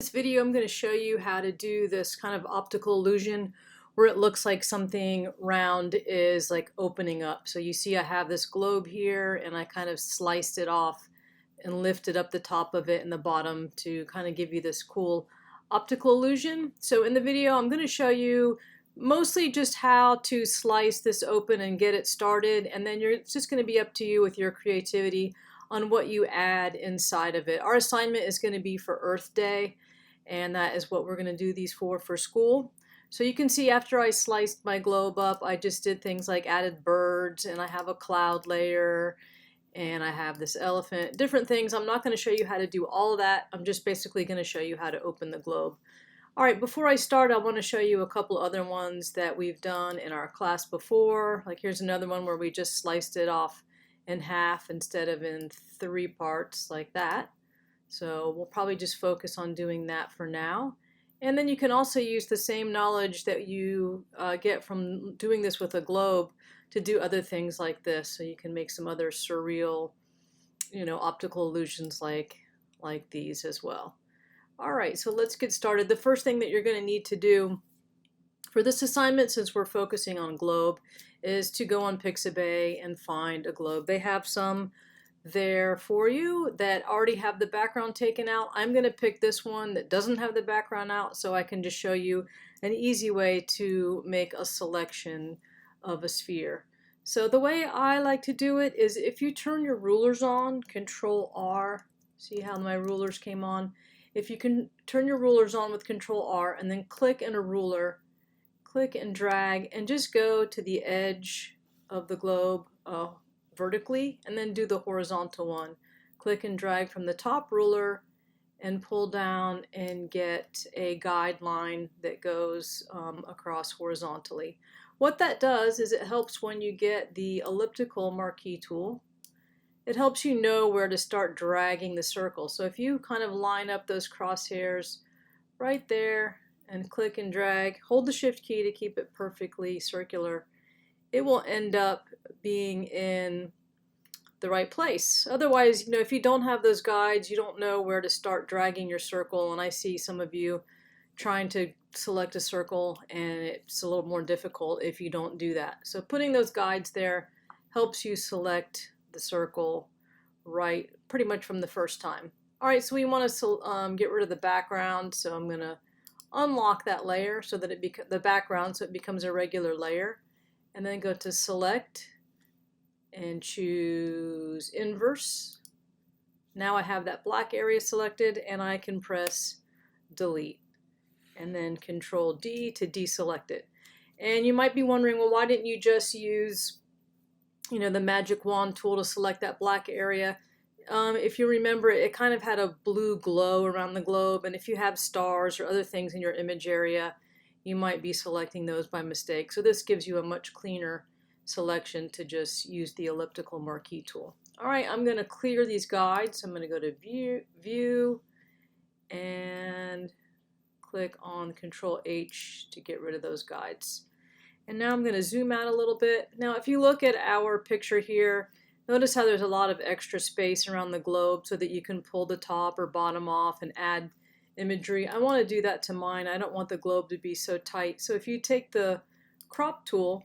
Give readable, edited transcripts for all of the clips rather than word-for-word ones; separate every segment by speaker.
Speaker 1: This video I'm going to show you how to do this kind of optical illusion where it looks like something round is like opening up. So you see I have this globe here and I kind of sliced it off and lifted up the top of it and the bottom to kind of give you this cool optical illusion. So in the video I'm going to show you mostly just how to slice this open and get it started, and then it's just going to be up to you with your creativity on what you add inside of it. Our assignment is going to be for Earth Day, and that is what we're going to do these for school. So you can see after I sliced my globe up, I just did things like added birds, and I have a cloud layer, and I have this elephant, different things. I'm not going to show you how to do all of that. I'm just basically going to show you how to open the globe. All right, before I start, I want to show you a couple other ones that we've done in our class before. Like here's another one where we just sliced it off in half instead of in 3 parts like that. So we'll probably just focus on doing that for now. And then you can also use the same knowledge that you get from doing this with a globe to do other things like this. So you can make some other surreal, optical illusions like these as well. All right, so let's get started. The first thing that you're going to need to do for this assignment, since we're focusing on globe, is to go on Pixabay and find a globe. They have some there for you that already have the background taken out. I'm going to pick this one that doesn't have the background out so I can just show you an easy way to make a selection of a sphere. So the way I like to do it is if you turn your rulers on, Control R, see how my rulers came on? If you can turn your rulers on with Control R and then click in a ruler, click and drag and just go to the edge of the globe vertically and then do the horizontal one. Click and drag from the top ruler and pull down and get a guideline that goes across horizontally. What that does is it helps when you get the elliptical marquee tool. It helps you know where to start dragging the circle. So if you kind of line up those crosshairs right there and click and drag, hold the shift key to keep it perfectly circular, it will end up being in the right place. Otherwise, if you don't have those guides, you don't know where to start dragging your circle. And I see some of you trying to select a circle and it's a little more difficult if you don't do that. So putting those guides there helps you select the circle right pretty much from the first time. All right, so we want to get rid of the background, so I'm going to unlock that layer so that the background so it becomes a regular layer, and then go to Select and choose Inverse. Now I have that black area selected and I can press Delete and then Control D to deselect it. And you might be wondering, well, why didn't you just use the magic wand tool to select that black area? If you remember, it kind of had a blue glow around the globe, and if you have stars or other things in your image area, you might be selecting those by mistake. So this gives you a much cleaner selection to just use the elliptical marquee tool. All right, I'm going to clear these guides. I'm going to go to View, and click on Control H to get rid of those guides. And now I'm going to zoom out a little bit. Now if you look at our picture here, notice how there's a lot of extra space around the globe so that you can pull the top or bottom off and add imagery. I want to do that to mine. I don't want the globe to be so tight. So if you take the crop tool,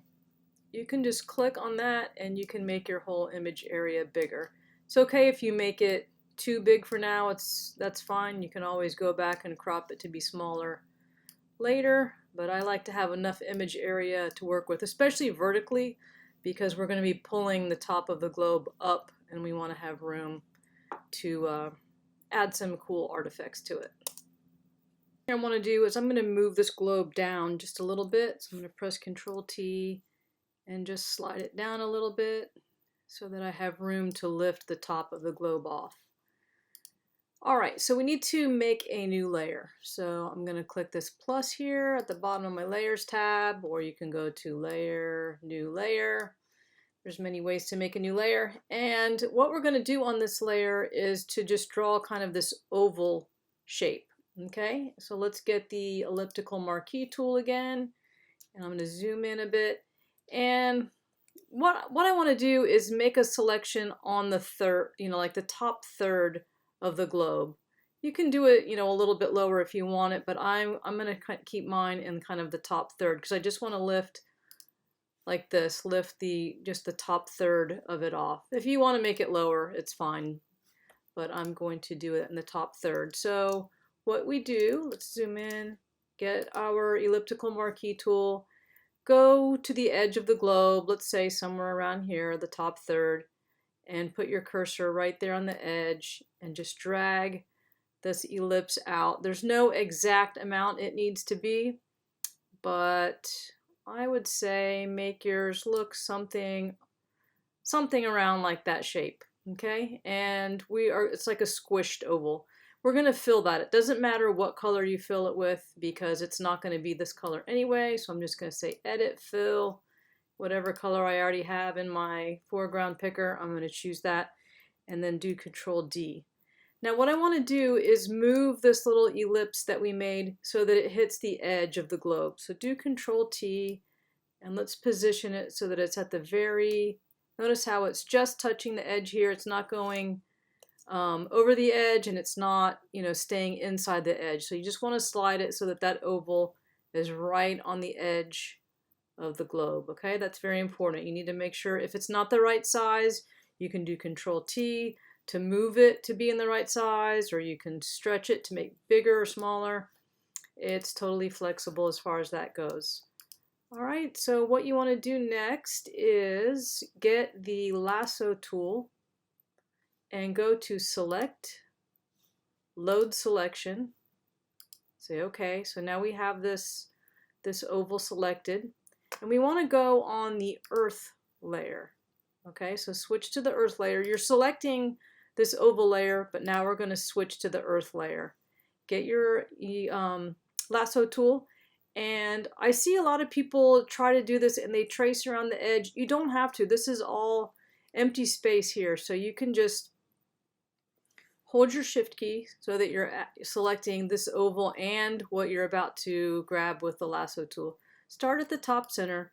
Speaker 1: you can just click on that and you can make your whole image area bigger. It's okay if you make it too big for now. That's fine. You can always go back and crop it to be smaller later, but I like to have enough image area to work with, especially vertically, because we're going to be pulling the top of the globe up and we want to have room to add some cool artifacts to it. What I want to do is I'm going to move this globe down just a little bit. So I'm going to press Control T and just slide it down a little bit so that I have room to lift the top of the globe off. Alright, so we need to make a new layer. So I'm going to click this plus here at the bottom of my Layers tab, or you can go to Layer, New Layer. There's many ways to make a new layer. And what we're going to do on this layer is to just draw kind of this oval shape. Okay, so let's get the elliptical marquee tool again. And I'm going to zoom in a bit. And what I want to do is make a selection on the third, like the top third of the globe. You can do it, a little bit lower if you want it, but I'm going to keep mine in kind of the top third because I just want to lift like this, lift just the top third of it off. If you want to make it lower, it's fine, but I'm going to do it in the top third. So what we do, let's zoom in, get our elliptical marquee tool, go to the edge of the globe, let's say somewhere around here, the top third, and put your cursor right there on the edge and just drag this ellipse out. There's no exact amount it needs to be, but I would say make yours look something around like that shape. Okay, and it's like a squished oval. We're going to fill that. It doesn't matter what color you fill it with because it's not going to be this color anyway. So I'm just going to say edit, fill, whatever color I already have in my foreground picker. I'm going to choose that and then do Control D. Now what I want to do is move this little ellipse that we made so that it hits the edge of the globe. So do Control T and let's position it so that it's at the very, notice how it's just touching the edge here. It's not going over the edge and it's not, staying inside the edge. So you just want to slide it so that that oval is right on the edge of the globe. Okay, that's very important. You need to make sure if it's not the right size, you can do Control T to move it to be in the right size, or you can stretch it to make bigger or smaller. It's totally flexible as far as that goes. All right, so what you want to do next is get the lasso tool and go to Select, Load Selection. Say OK, so now we have this oval selected, and we want to go on the Earth layer. Okay, so switch to the Earth layer. You're selecting this oval layer, but now we're going to switch to the Earth layer. Get your lasso tool, and I see a lot of people try to do this and they trace around the edge. You don't have to. This is all empty space here, so you can just hold your shift key so that you're selecting this oval and what you're about to grab with the lasso tool. Start at the top center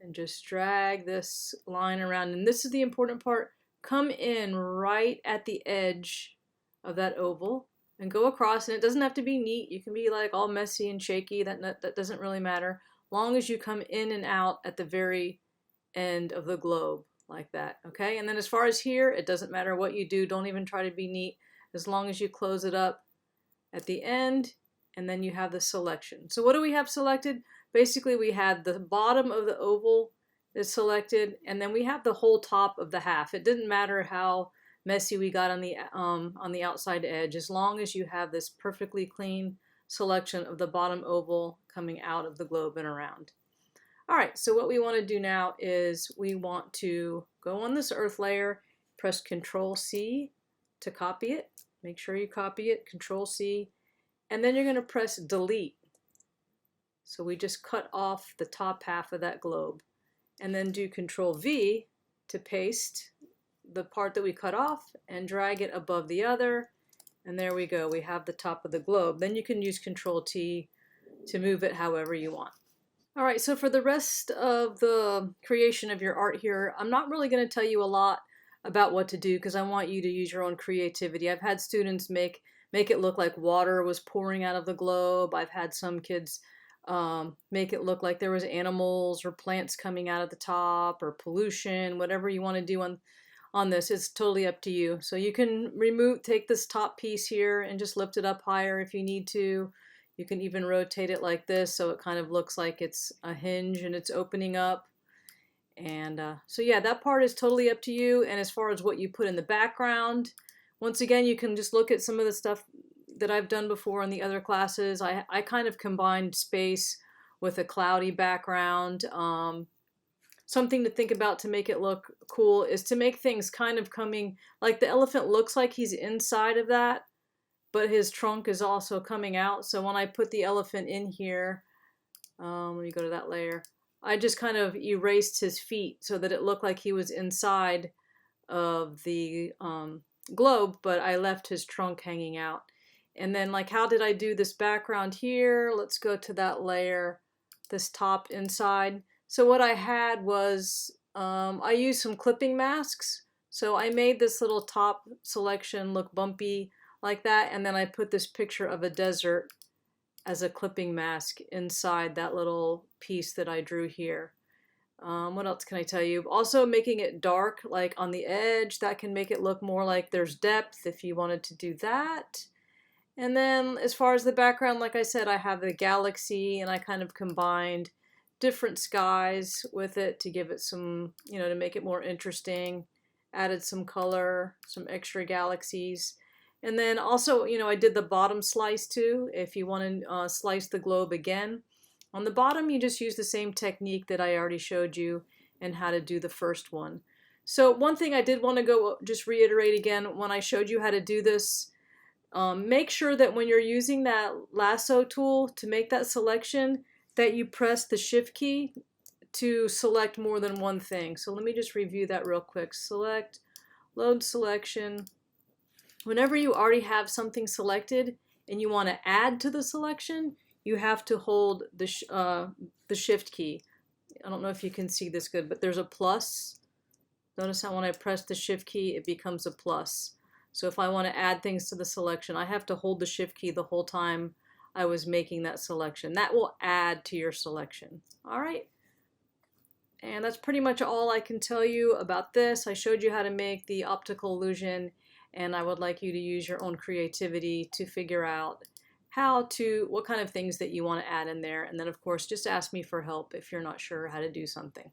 Speaker 1: and just drag this line around, and this is the important part. Come in right at the edge of that oval and go across, and it doesn't have to be neat. You can be like all messy and shaky. That doesn't really matter, long as you come in and out at the very end of the globe like that. Okay, and then as far as here, it doesn't matter what you do. Don't even try to be neat, as long as you close it up at the end, and then you have the selection. So what do we have selected? Basically, we had the bottom of the oval is selected, and then we have the whole top of the half. It didn't matter how messy we got on the outside edge, as long as you have this perfectly clean selection of the bottom oval coming out of the globe and around. All right, so what we want to do now is we want to go on this Earth layer, press Control C to copy it. Make sure you copy it, Control C, and then you're going to press Delete. So we just cut off the top half of that globe, and then do Control V to paste the part that we cut off and drag it above the other, and there we go. We have the top of the globe. Then you can use Control T to move it however you want. All right, so for the rest of the creation of your art here, I'm not really going to tell you a lot about what to do because I want you to use your own creativity. I've had students make it look like water was pouring out of the globe. I've had some kids make it look like there was animals or plants coming out of the top, or pollution. Whatever you want to do on this, it's totally up to you. So you can take this top piece here and just lift it up higher if you need to. You can even rotate it like this so it kind of looks like it's a hinge and it's opening up. And so yeah, that part is totally up to you. And as far as what you put in the background, once again, you can just look at some of the stuff that I've done before in the other classes. I kind of combined space with a cloudy background. Something to think about to make it look cool is to make things kind of coming, like the elephant looks like he's inside of that, but his trunk is also coming out. So when I put the elephant in here, let me go to that layer, I just kind of erased his feet so that it looked like he was inside of the globe, but I left his trunk hanging out. And then, like, how did I do this background here? Let's go to that layer, this top inside. So what I had was, I used some clipping masks. So I made this little top selection look bumpy, like that, and then I put this picture of a desert as a clipping mask inside that little piece that I drew here. What else can I tell you? Also making it dark, like on the edge, that can make it look more like there's depth if you wanted to do that. And then as far as the background, like I said, I have the galaxy and I kind of combined different skies with it to give it some, to make it more interesting. Added some color, some extra galaxies. And then also, I did the bottom slice too, if you want to slice the globe again. On the bottom, you just use the same technique that I already showed you and how to do the first one. So one thing I did want to go just reiterate again, when I showed you how to do this, make sure that when you're using that lasso tool to make that selection, that you press the shift key to select more than one thing. So let me just review that real quick. Select, load selection. Whenever you already have something selected and you want to add to the selection, you have to hold the shift key. I don't know if you can see this good, but there's a plus. Notice how when I press the shift key, it becomes a plus. So if I want to add things to the selection, I have to hold the shift key the whole time I was making that selection. That will add to your selection. All right. And that's pretty much all I can tell you about this. I showed you how to make the optical illusion, and I would like you to use your own creativity to figure out what kind of things that you want to add in there. And then of course, just ask me for help if you're not sure how to do something.